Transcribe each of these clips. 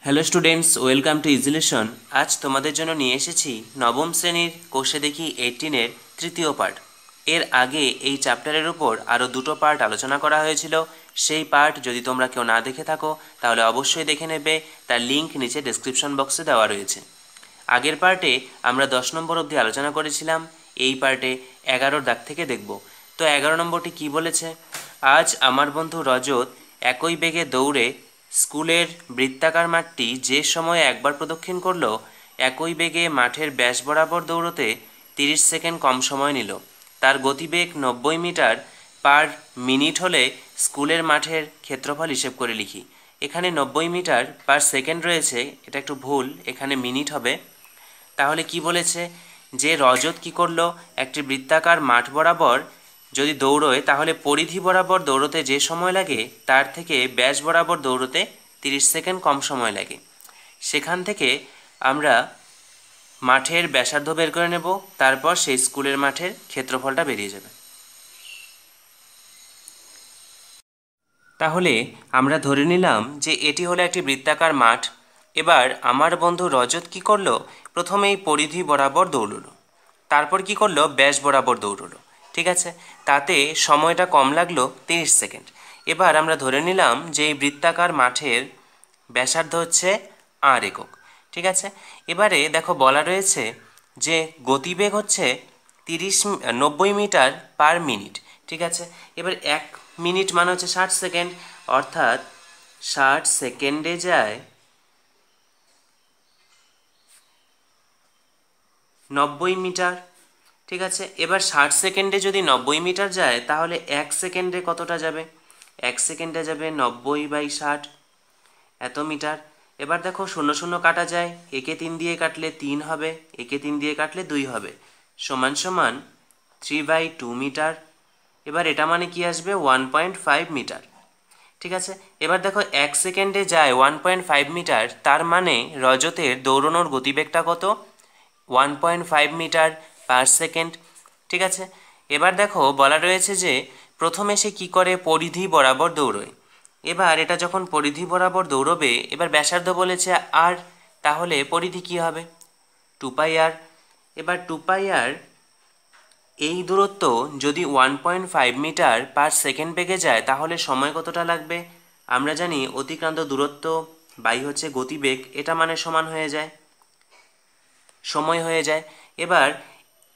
Hello students, welcome to ইজিলেশন। আজ তোমাদের জন্য নিয়ে এসেছি নবম শ্রেণীর কোষে দেখি 18-এর তৃতীয় পার্ট। এর আগে এই চ্যাপ্টারের উপর আরও দুটো পার্ট আলোচনা করা হয়েছিল। সেই পার্ট যদি তোমরা কেউ না দেখে থাকো তাহলে অবশ্যই দেখে নেবে, তার লিঙ্ক নিচে ডেসক্রিপশন বক্সে দেওয়া রয়েছে। আগের পার্টে আমরা 10 নম্বর অবধি আলোচনা করেছিলাম, এই পার্টে 11 দাগ থেকে দেখব। তো 11 নম্বরটি কি বলেছে? আজ আমার বন্ধু রজত একই বেগে দৌড়ে স্কুলের বৃত্তাকার মাঠটি যে সময়ে একবার প্রদক্ষিণ করলো, একই বেগে মাঠের ব্যাস বরাবর দৌড়তে 30 সেকেন্ড কম সময় নিল। তার গতিবেগ 90 মিটার পার মিনিট হলে স্কুলের মাঠের ক্ষেত্রফল হিসেব করে লিখি। এখানে 90 মিটার পার সেকেন্ড রয়েছে, এটা একটু ভুল, এখানে মিনিট হবে। তাহলে কি বলেছে যে রজত কি করলো, একটি বৃত্তাকার মাঠ বরাবর যদি দৌড়োয় তাহলে পরিধি বরাবর দৌড়তে যে সময় লাগে তার থেকে ব্যাস বরাবর দৌড়তে 30 সেকেন্ড কম সময় লাগে। সেখান থেকে আমরা মাঠের ব্যাসার্ধ বের করে নেব, তারপর সেই স্কুলের মাঠের ক্ষেত্রফলটা বেরিয়ে যাবে। তাহলে আমরা ধরে নিলাম যে এটি হলো একটি বৃত্তাকার মাঠ। এবার আমার বন্ধু রজত কি করলো, প্রথমেই পরিধি বরাবর দৌড়লো, তারপর কি করলো, ব্যাস বরাবর দৌড়লো। ঠিক আছে, তাতে সময়টা কম লাগলো 30 সেকেন্ড। এবার আমরা ধরে নিলাম যে এই বৃত্তাকার মাঠের ব্যাসার্ধ হচ্ছে আর একক। ঠিক আছে, এবারে দেখো বলা রয়েছে যে গতিবেগ হচ্ছে 90 মিটার পার মিনিট। ঠিক আছে, এবার 1 মিনিট মানে হচ্ছে 60 সেকেন্ড, অর্থাৎ 60 সেকেন্ডে যায় 90 মিটার। ঠিক আছে, এবার 60 সেকেন্ডে যদি 90 মিটার যায় তাহলে 1 সেকেন্ডে কতটা যাবে? 1 সেকেন্ডে যাবে 90/60 এত মিটার। এবার দেখো 0 0 কাটা যায়, একে 3 দিয়ে কাটলে 3 হবে, একে 3 দিয়ে কাটলে 2 হবে, সমান সমান 3/2 মিটার। এবার এটা মানে কি আসবে? 1.5 মিটার। ঠিক আছে, এবার দেখো 1 সেকেন্ডে যায় 1.5 মিটার, তার মানে রজতের দৌড়ানোর গতিবেগটা কত? 1.5 মিটার পার সেকেন্ড। ঠিক আছে, এবার দেখো বলা রয়েছে যে প্রথমে সে কী করে, পরিধি বরাবর দৌড়োয়। এবার এটা যখন পরিধি বরাবর দৌড়বে, এবার ব্যাসার্ধ বলেছে আর, তাহলে পরিধি কি হবে? 2πr। এবার 2πr এই দূরত্ব যদি 1.5 মিটার পার সেকেন্ড বেগে যায় তাহলে সময় কতটা লাগবে? আমরা জানি অতিক্রান্ত দূরত্ব বাই হচ্ছে গতিবেগ, এটা মানে সমান হয়ে যায়, সময় হয়ে যায়। এবার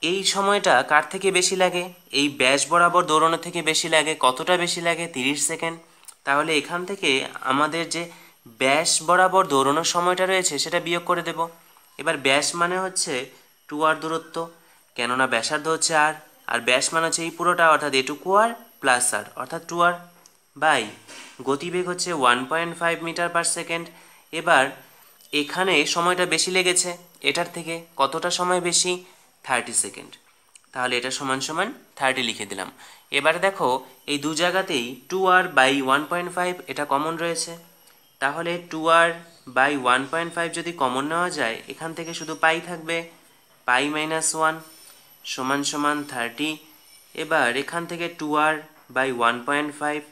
এই সময়টা কার থেকে বেশি লাগে? এই ব্যাস বরাবর দৌড়ানো থেকে বেশি লাগে। কতটা বেশি লাগে? 30 সেকেন্ড। তাহলে এখান থেকে আমাদের যে ব্যাস বরাবর দৌড়ানোর সময়টা রয়েছে সেটা বিয়োগ করে দেব। এবার ব্যাস মানে হচ্ছে 2r দূরত্ব, কেননা ব্যাসার্ধ হচ্ছে আর, আর ব্যাস মানে হচ্ছে এই পুরোটা, অর্থাৎ এটুকু আর প্লাস আর, অর্থাৎ 2r বাই গতিবেগ হচ্ছে 1.5 মিটার পার সেকেন্ড। এবার এখানে সময়টা বেশি লেগেছে এটার থেকে, কতটা সময় বেশি? 30 সেকেন্ড। তাহলে এটা সমান সমান 30 লিখে দিলাম। এবারে দেখো এই দু জায়গাতেই 2r/1.5 এটা কমন রয়েছে, তাহলে 2r/1.5 যদি কমন নেওয়া যায়, এখান থেকে শুধু পাই থাকবে, π-1 সমান সমান 30। এবার এখান থেকে 2r/1.5,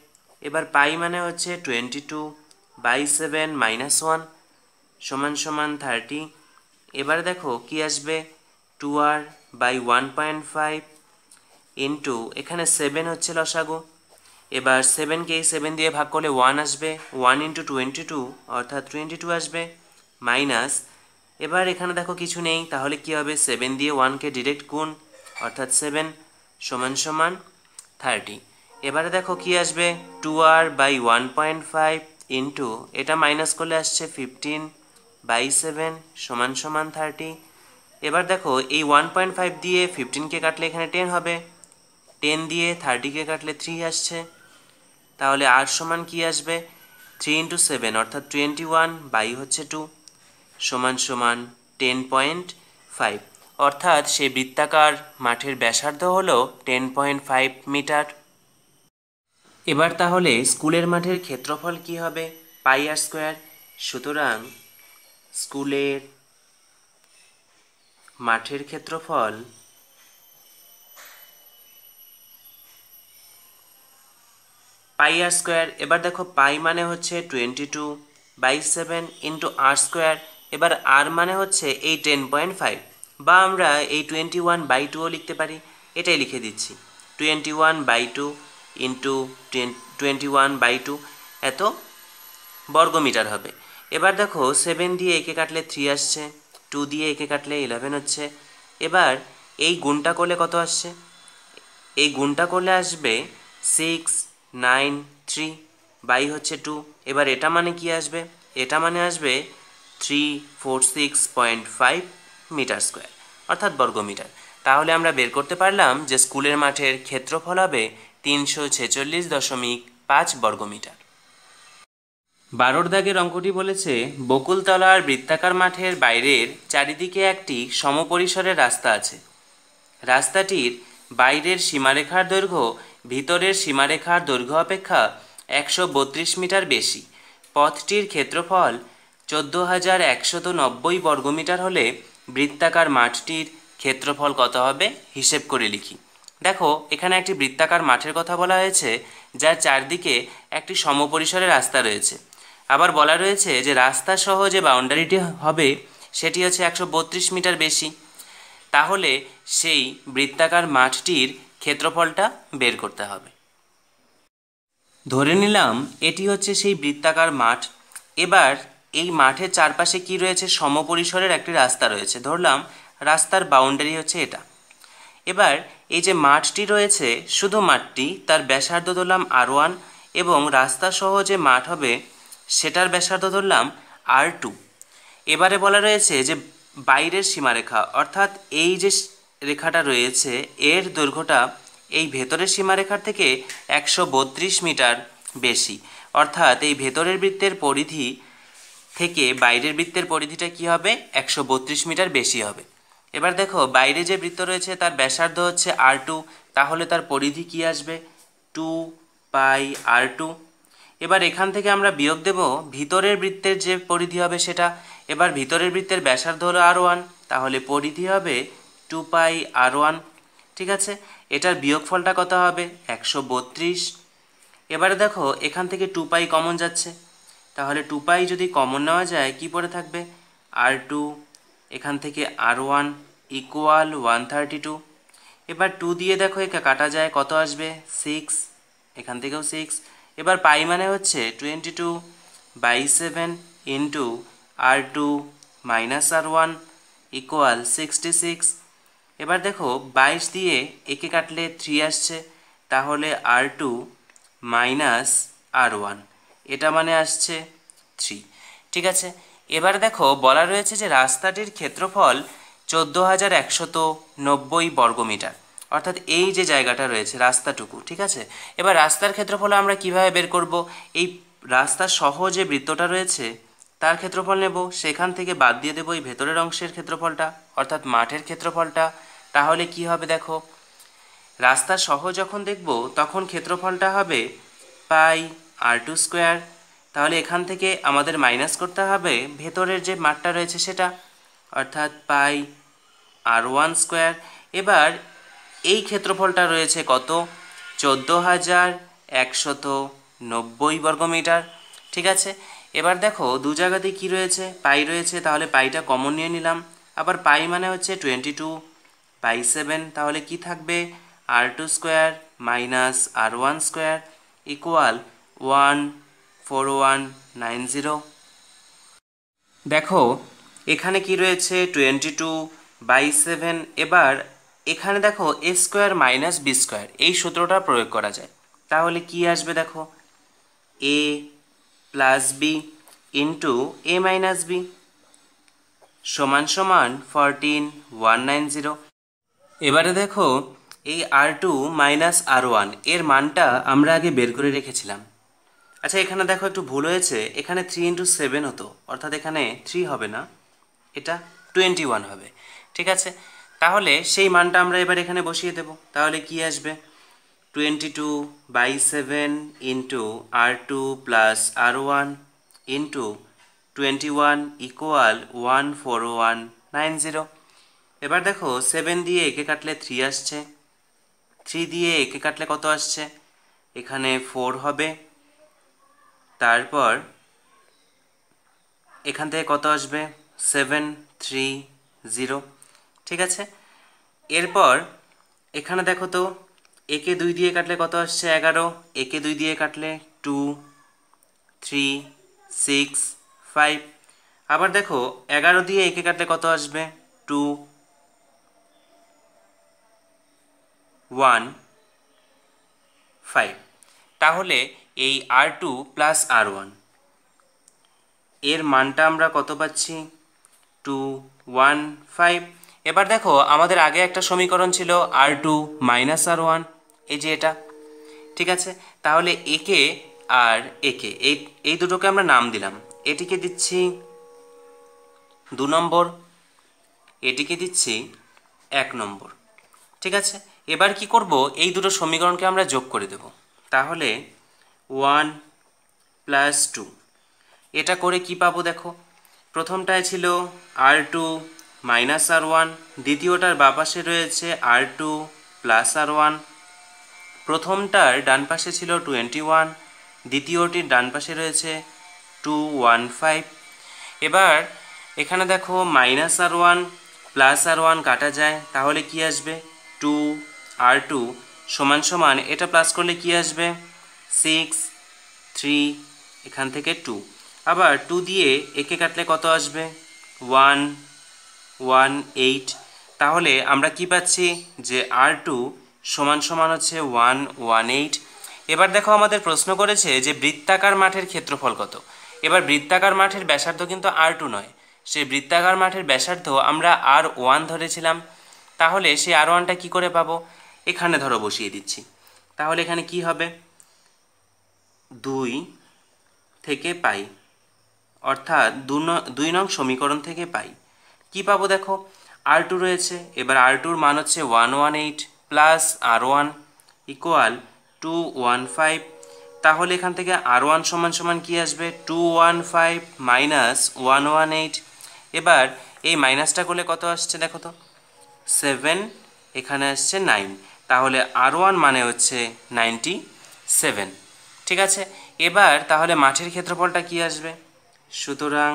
এবার পাই মানে হচ্ছে 22/7-1 সমান সমান 30। এবার দেখো কি আসবে, 2r/1.5 ইন্টু এখানে 7 হচ্ছে লসাগু। এবার 7কে 7 দিয়ে ভাগ করলে 1 আসবে, 1 ইন্টু 22 অর্থাৎ 22 আসবে, মাইনাস, এবার এখানে দেখো কিছু নেই, তাহলে কি হবে, 7 দিয়ে 1কে ডিরেক্ট গুণ, অর্থাৎ 7 সমান সমান 30। এবারে দেখো কি আসবে, 2r/1.5 ইন্টু এটা মাইনাস করলে আসছে 15/7 সমান সমান 30। এবার দেখো এই 1.5 দিয়ে 15কে কাটলে এখানে 10 হবে, 10 দিয়ে 30কে কাটলে 3 আসছে, তাহলে আর সমান কি আসবে, 3 ইন্টু 7 অর্থাৎ 21 বাই হচ্ছে 2 সমান সমান 10.5, অর্থাৎ সেই বৃত্তাকার মাঠের ব্যাসার্ধ হলো 10.5 মিটার। এবার তাহলে স্কুলের মাঠের ক্ষেত্রফল কি হবে? πr²। সুতরাং স্কুলের মাঠের ক্ষেত্রফল πr²। এবার দেখো পাই মানে হচ্ছে 22 বাই 7 ইন্টু আর স্কোয়ার। এবার আর মানে হচ্ছে এই 10.5, বা আমরা এই 21/2ও লিখতে পারি, এটাই লিখে দিচ্ছি। 21/2 ইন্টু 21/2 এত বর্গমিটার হবে। এবার দেখো 7 দিয়ে একে কাটলে 3 আসছে, 2 দিয়ে একে কাটলে 11 হচ্ছে। এবার এই গুণটা করলে কত আসছে? এই গুণটা করলে আসবে 6, 9, 3 বাই হচ্ছে 2। এবার এটা মানে কি আসবে? এটা মানে আসবে 346.5 মিটার স্কোয়ার, অর্থাৎ বর্গমিটার। তাহলে আমরা বের করতে পারলাম যে স্কুলের মাঠের ক্ষেত্রফল হবে 346.5 বর্গমিটার। 12 দাগের অঙ্কটি বলেছে বকুলতলার বৃত্তাকার মাঠের বাইরের চারিদিকে একটি সমপরিসরের রাস্তা আছে। রাস্তাটির বাইরের সীমারেখার দৈর্ঘ্য ভিতরের সীমারেখার দৈর্ঘ্য অপেক্ষা 132 মিটার বেশি। পথটির ক্ষেত্রফল 14,190 বর্গমিটার হলে বৃত্তাকার মাঠটির ক্ষেত্রফল কত হবে হিসেব করে লিখি। দেখো এখানে একটি বৃত্তাকার মাঠের কথা বলা হয়েছে, যার চারদিকে একটি সমপরিসরে রাস্তা রয়েছে। আবার বলা রয়েছে যে রাস্তা সহ যে বাউন্ডারিটি হবে সেটি হচ্ছে 132 মিটার বেশি। তাহলে সেই বৃত্তাকার মাঠটির ক্ষেত্রফলটা বের করতে হবে। ধরে নিলাম এটি হচ্ছে সেই বৃত্তাকার মাঠ। এবার এই মাঠের চারপাশে কি রয়েছে? সমপরিসরের একটি রাস্তা রয়েছে। ধরলাম রাস্তার বাউন্ডারি হচ্ছে এটা। এবার এই যে মাঠটি রয়েছে, শুধু মাঠটি, তার ব্যাসার্ধ ধরলাম R1, এবং রাস্তা সহ যে মাঠ হবে সেটার ব্যাসার্ধ ধরলাম R2। এবারে বলা রয়েছে যে বাইরের সীমারেখা, অর্থাৎ এই যে রেখাটা রয়েছে এর দৈর্ঘ্যটা এই ভেতরের সীমারেখার থেকে 132 মিটার বেশি। অর্থাৎ এই ভেতরের বৃত্তের পরিধি থেকে বাইরের বৃত্তের পরিধিটা কি হবে? 132 মিটার বেশি হবে। এবার দেখো বাইরে যে বৃত্ত রয়েছে তার ব্যাসার্ধ হচ্ছে R2, তাহলে তার পরিধি কি আসবে? 2πr2। এবার এখান থেকে আমরা বিয়োগ দেব ভিতরের বৃত্তের যে পরিধি হবে সেটা। এবার ভিতরের বৃত্তের ব্যাসার্ধ হলো R1, তাহলে পরিধি হবে 2πr1। ঠিক আছে, এটার বিয়োগফলটা কত হবে? 132। এবারে দেখো এখান থেকে 2π কমন যাচ্ছে, তাহলে 2π যদি কমন নেওয়া যায় কি পড়ে থাকবে? R2, এখান থেকে R1 ইকুয়াল 132। এবার 2 দিয়ে দেখো একে কাটা যায়, কত আসবে? 6, এখান থেকেও 6। এবার পাই মানে হচ্ছে 22/7 into R2 minus R1 equal 66। এবার দেখো 22 দিয়ে একে কাটলে 3 আসছে, তাহলে R2 মাইনাস R1, এটা মানে আসছে 3। ঠিক আছে, এবার দেখো বলা রয়েছে যে রাস্তাটির ক্ষেত্রফল 14,190 বর্গমিটার, অর্থাৎ এই যে জায়গাটা রয়েছে রাস্তাটুকু। ঠিক আছে, এবার রাস্তার ক্ষেত্রফল আমরা কিভাবে বের করব? এই রাস্তা সহ যে বৃত্তটা রয়েছে তার ক্ষেত্রফল নেব, সেখান থেকে বাদ দিয়ে দেবো এই ভেতরের অংশের ক্ষেত্রফলটা, অর্থাৎ মাঠের ক্ষেত্রফলটা। তাহলে কি হবে দেখো, রাস্তা সহ যখন দেখব তখন ক্ষেত্রফলটা হবে πr2²। তাহলে এখান থেকে আমাদের মাইনাস করতে হবে ভেতরের যে মাঠটা রয়েছে সেটা, অর্থাৎ πr1²। এবার এই ক্ষেত্রফলটা রয়েছে কত? 14,190 বর্গমিটার। ঠিক আছে, এবার দেখো দু জায়গাতেই কি রয়েছে? পাই রয়েছে, তাহলে পাইটা কমন নিয়ে নিলাম। আবার পাই মানে হচ্ছে 22/7, তাহলে কি থাকবে? R2² minus R1² equal 14190। দেখো এখানে কি রয়েছে? 22/7। এবার এখানে দেখো a² মাইনাস b², এই সূত্রটা প্রয়োগ করা যায়। তাহলে কি আসবে দেখো? a plus B into a minus B সমান সমান 14190। এবারে দেখো এই R2 মাইনাস R1 এর মানটা আমরা আগে বের করে রেখেছিলাম। আচ্ছা এখানে দেখো একটু ভুল হয়েছে, এখানে 3 × 7 হতো, অর্থাৎ এখানে 3 হবে না, এটা 21 হবে। ঠিক আছে, তাহলে সেই মানটা আমরা এবার এখানে বসিয়ে দেব। তাহলে কি আসবে? 22/7 into R2 plus R1 into 21 equal 14190। এবার দেখো 7 দিয়ে একে কাটলে 3 আসছে, 3 দিয়ে একে কাটলে কত আসছে? এখানে 4 হবে। তারপর এখান থেকে কত আসবে 730, ঠিক আছে। এরপর এখানে দেখো তো একে 2 দিয়ে কাটলে কত আসছে 11, একে 2 দিয়ে কাটলে 2, 3, 6, 5। আবার দেখো 11 দিয়ে একে কাটলে কত আসবে 2, 1, 5। তাহলে এই R2 প্লাস R1 এর মানটা আমরা কত পাচ্ছি 2, 1, 5। এবার দেখো আমাদের আগে একটা সমীকরণ ছিল R2 মাইনাস R1, এই যে এটা, ঠিক আছে। তাহলে একে আর একে এই দুটোকে আমরা নাম দিলাম। এটিকে দিচ্ছি 2 নম্বর, এটিকে দিচ্ছি 1 নম্বর, ঠিক আছে। এবার কি করব, এই দুটো সমীকরণকে আমরা যোগ করে দেব। তাহলে 1 প্লাস 2, এটা করে কি পাবো দেখো, প্রথমটায় ছিল R2 মাইনাস R1, দ্বিতীয়টার বাপাশে রয়েছে R2 প্লাস R1। প্রথমটার ডান পাশে ছিল 21, দ্বিতীয়টির ডান পাশে রয়েছে 215। এবার এখানে দেখো মাইনাস R1 প্লাস R1 কাটা যায়, তাহলে কি আসবে 2R2 সমান সমান, এটা প্লাস করলে কি আসবে 6, 3, এখান থেকে 2। আবার 2 দিয়ে একে কাটলে কত আসবে 1, 1, 8। তাহলে আমরা কি পাচ্ছি যে R2 সমান সমান হচ্ছে 118। এবার দেখো আমাদের প্রশ্ন করেছে যে বৃত্তাকার মাঠের ক্ষেত্রফল কত। এবার বৃত্তাকার মাঠের ব্যাসার্ধ কিন্তু R2 নয়, সেই বৃত্তাকার মাঠের ব্যাসার্ধ আমরা R1 ধরেছিলাম। তাহলে সেই R1টা কি করে পাবো, এখানে ধরো বসিয়ে দিচ্ছি। তাহলে এখানে কি হবে 2 থেকে পাই, অর্থাৎ 2 নং সমীকরণ থেকে পাই কি পাবো দেখো R2 রয়েছে। এবার R2-র মান হচ্ছে 118 প্লাস R1 ইকুয়াল 215। তাহলে এখান থেকে R1 সমান সমান কি আসবে 215 মাইনাস 118। এবার এই মাইনাসটা করলে কত আসছে দেখো তো 7, এখানে আসছে 9। তাহলে R1 মানে হচ্ছে 97, ঠিক আছে। এবার তাহলে মাঠের ক্ষেত্রফলটা কি আসবে, সুতরাং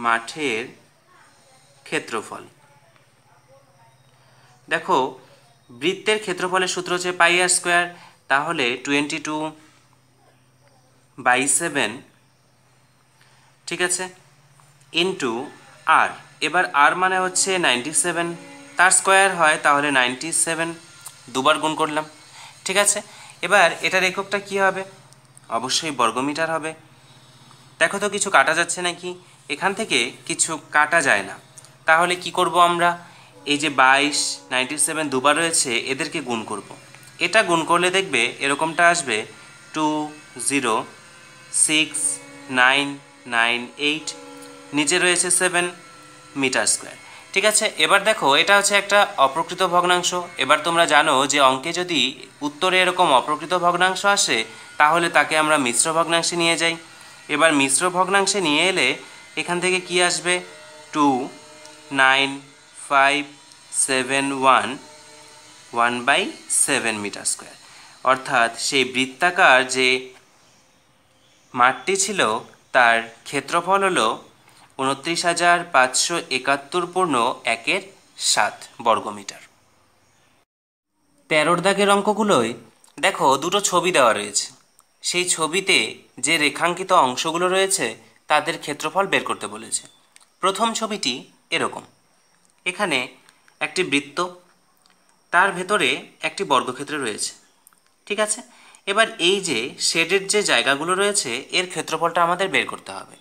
মাঠের ক্ষেত্রফল দেখো বৃত্তের ক্ষেত্রফলের সূত্র হচ্ছে পাই আর স্কোয়ার। তাহলে 22/7, ঠিক আছে, ইন্টু আর। এবার আর মানে হচ্ছে 97, তার স্কোয়ার হয় তাহলে 97, দুবার গুণ করলাম, ঠিক আছে। এবার এটার এককটা কি হবে, অবশ্যই বর্গমিটার হবে। দেখো তো কিছু কাটা যাচ্ছে নাকি, এখান থেকে কিছু কাটা যায় না। তাহলে কি করব আমরা, এই যে 22, 97 দুবার রয়েছে এদেরকে গুণ করব। এটা গুণ করলে দেখবে এরকমটা আসবে 206,998, নিচে রয়েছে 7 মিটার স্কোয়ার, ঠিক আছে। এবার দেখো এটা হচ্ছে একটা অপ্রকৃত ভগ্নাংশ। এবার তোমরা জানো যে অঙ্কে যদি উত্তরে এরকম অপ্রকৃত ভগ্নাংশ আসে তাহলে তাকে আমরা মিশ্র ভগ্নাংশে নিয়ে যাই। এবার মিশ্র ভগ্নাংশে নিয়ে এলে এখান থেকে কি আসবে 29571 1/7 মিটার স্কোয়ার। অর্থাৎ সেই বৃত্তাকার যে মাঠটি ছিল তার ক্ষেত্রফল হলো 29,571.1 বর্গমিটার। 13 দাগের অঙ্কগুলোয় দেখো দুটো ছবি দেওয়া রয়েছে, সেই ছবিতে যে রেখাঙ্কিত অংশগুলো রয়েছে তাদের ক্ষেত্রফল বের করতে বলেছে। প্রথম ছবিটি এরকম, এখানে একটি বৃত্ত, তার ভেতরে একটি বর্গক্ষেত্র রয়েছে, ঠিক আছে। এবার এই যে শেডের যে জায়গাগুলো রয়েছে এর ক্ষেত্রফলটা আমাদের বের করতে হবে।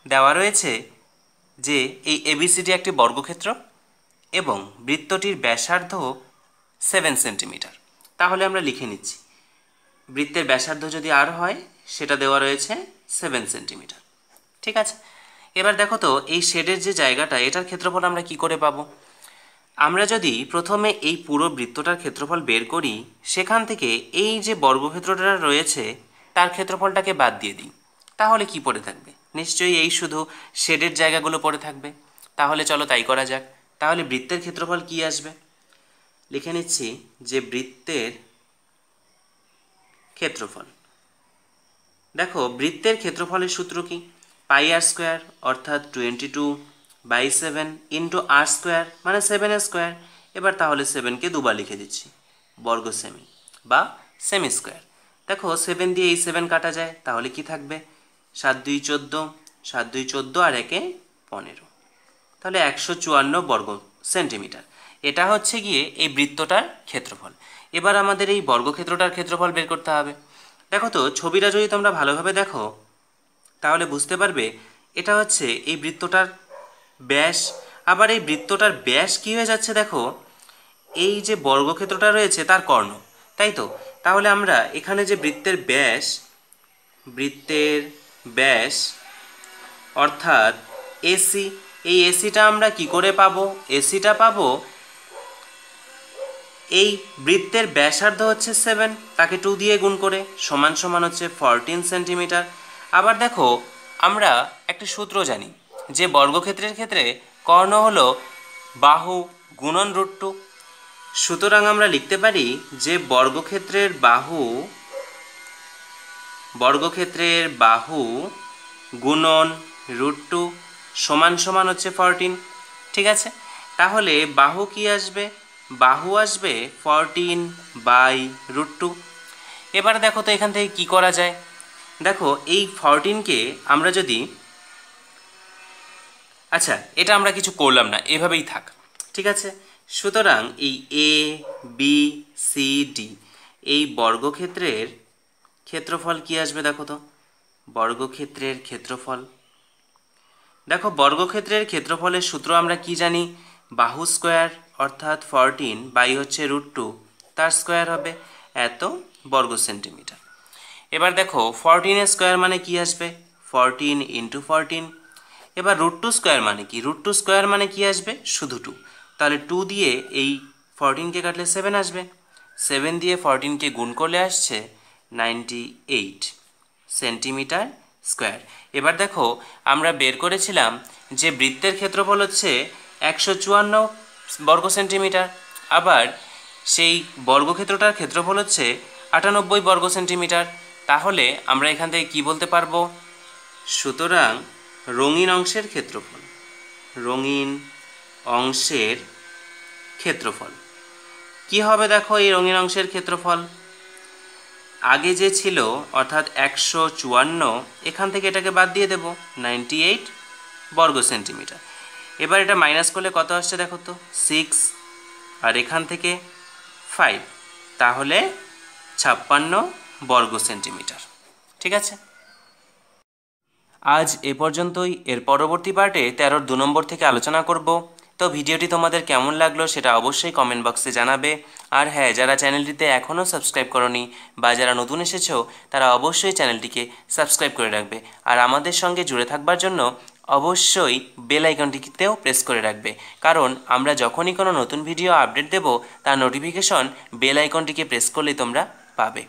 দেওয়া রয়েছে যে এই এবিসিডি একটি বর্গক্ষেত্র এবং বৃত্তটির ব্যাসার্ধ 7 সেন্টিমিটার। তাহলে আমরা লিখে নিচ্ছি, বৃত্তের ব্যাসার্ধ যদি আর হয় সেটা দেওয়া রয়েছে 7 সেন্টিমিটার, ঠিক আছে। এবার দেখো তো এই শেডের যে জায়গাটা এটার ক্ষেত্রফল আমরা কি করে পাবো। আমরা যদি প্রথমে এই পুরো বৃত্তটার ক্ষেত্রফল বের করি, সেখান থেকে এই যে বর্গক্ষেত্রটা রয়েছে তার ক্ষেত্রফলটাকে বাদ দিয়ে দিই, তাহলে কি পড়ে থাকবে, নিশ্চয়ই এই শুধু শেডের জায়গাগুলো পড়ে থাকবে। তাহলে চলো তাই করা যাক। তাহলে বৃত্তের ক্ষেত্রফল কি আসবে, লিখে নিচ্ছি যে বৃত্তের ক্ষেত্রফল। দেখো বৃত্তের ক্ষেত্রফলের সূত্র কি, পাই আর স্কোয়ার অর্থাৎ 22/7 ইন্টু আর স্কোয়ার মানে 7 স্কোয়ার। এবার তাহলে 7কে দুবার লিখে দিচ্ছি, বর্গ সেমি বা সেমি স্কোয়ার। দেখো 7 দিয়ে এই 7 কাটা যায়, তাহলে কি থাকবে 7 2 14, 7 2 14 আর 1 15, তাহলে 154 বর্গ সেন্টিমিটার। এটা হচ্ছে গিয়ে এই বৃত্তটার ক্ষেত্রফল। এবার আমাদের এই বর্গক্ষেত্রটার ক্ষেত্রফল বের করতে হবে। দেখো তো ছবিটা যদি তোমরা ভালোভাবে দেখো তাহলে বুঝতে পারবে এটা হচ্ছে এই বৃত্তটার ব্যাস। আবার এই বৃত্তটার ব্যাস কী হয়ে যাচ্ছে দেখো, এই যে বর্গক্ষেত্রটা রয়েছে তার কর্ণ, তাই তো? তাহলে আমরা এখানে যে বৃত্তের ব্যাস অর্থাৎ এসি, এই এসিটা আমরা কি করে পাবো? এসিটা পাবো এই বৃত্তের ব্যাসার্ধ হচ্ছে 7, তাকে 2 দিয়ে গুণ করে সমান সমান হচ্ছে 14 সেন্টিমিটার। আবার দেখো আমরা একটা সূত্র জানি যে বর্গক্ষেত্রের ক্ষেত্রে কর্ণ হলো বাহু গুণন √2। সুতরাং আমরা লিখতে পারি যে বর্গক্ষেত্রের বাহু গুণন √2 সমান সমান হচ্ছে 14। ঠিক আছে, তাহলে বাহু কি আসবে? বাহু আসবে 14/√2। এবার দেখো তো এখান থেকে কি করা যায়। দেখো এই 14কে আমরা যদি, আচ্ছা এটা আমরা কিছু করলাম না, এভাবেই থাক, ঠিক আছে। সুতরাং এই এ বি সি ডি এই বর্গক্ষেত্রের ক্ষেত্রফল কি আসবে দেখো তো, বর্গক্ষেত্রের ক্ষেত্রফল। দেখো বর্গক্ষেত্রের ক্ষেত্রফলের সূত্র আমরা কি জানি? বাহু স্কোয়ার অর্থাৎ 14 বাই হচ্ছে √2, তার স্কোয়ার হবে এত বর্গ সেন্টিমিটার। এবার দেখো 14 স্কোয়ার মানে কি আসবে? 14 ইন্টু 14। এবার √2 স্কোয়ার মানে কি? √2 স্কোয়ার মানে কি আসবে? শুধু 2, তাহলে 2 দিয়ে এই 14কে কাটলে 7 আসবে, 7 দিয়ে 14কে গুণ করলে আসছে 98 সেন্টিমিটার স্কোয়ার। এবার দেখো আমরা বের করেছিলাম যে বৃত্তের ক্ষেত্রফল হচ্ছে 154 বর্গ সেন্টিমিটার, আবার সেই বর্গক্ষেত্রটার ক্ষেত্রফল হচ্ছে 98 বর্গ সেন্টিমিটার। তাহলে আমরা এখান থেকে কি বলতে পারবো? সুতরাং রঙিন অংশের ক্ষেত্রফল কি হবে? দেখো এই রঙিন অংশের ক্ষেত্রফল আগে যে ছিল অর্থাৎ 154, এখান থেকে এটাকে বাদ দিয়ে দেব 98 বর্গ সেন্টিমিটার। এবার এটা মাইনাস করলে কত আসছে দেখো তো, 6 আর এখান থেকে 5, তাহলে 56 বর্গ সেন্টিমিটার। ঠিক আছে, আজ এ পর্যন্তই। এর পরবর্তী পার্টে 13-র 2 নম্বর থেকে আলোচনা করব। তো ভিডিওটি তোমাদের কেমন লাগলো সেটা অবশ্যই কমেন্ট বক্সে জানাবে। আর হ্যাঁ, যারা চ্যানেলটিতে এখনও সাবস্ক্রাইব করনি বা যারা নতুন এসেছো তারা অবশ্যই চ্যানেলটিকে সাবস্ক্রাইব করে রাখবে। আর আমাদের সঙ্গে জুড়ে থাকবার জন্য অবশ্যই বেল আইকনটিতেও প্রেস করে রাখবে, কারণ আমরা যখনই কোনো নতুন ভিডিও আপডেট দেব তার নোটিফিকেশন বেল আইকনটিকে প্রেস করলেই তোমরা পাবে।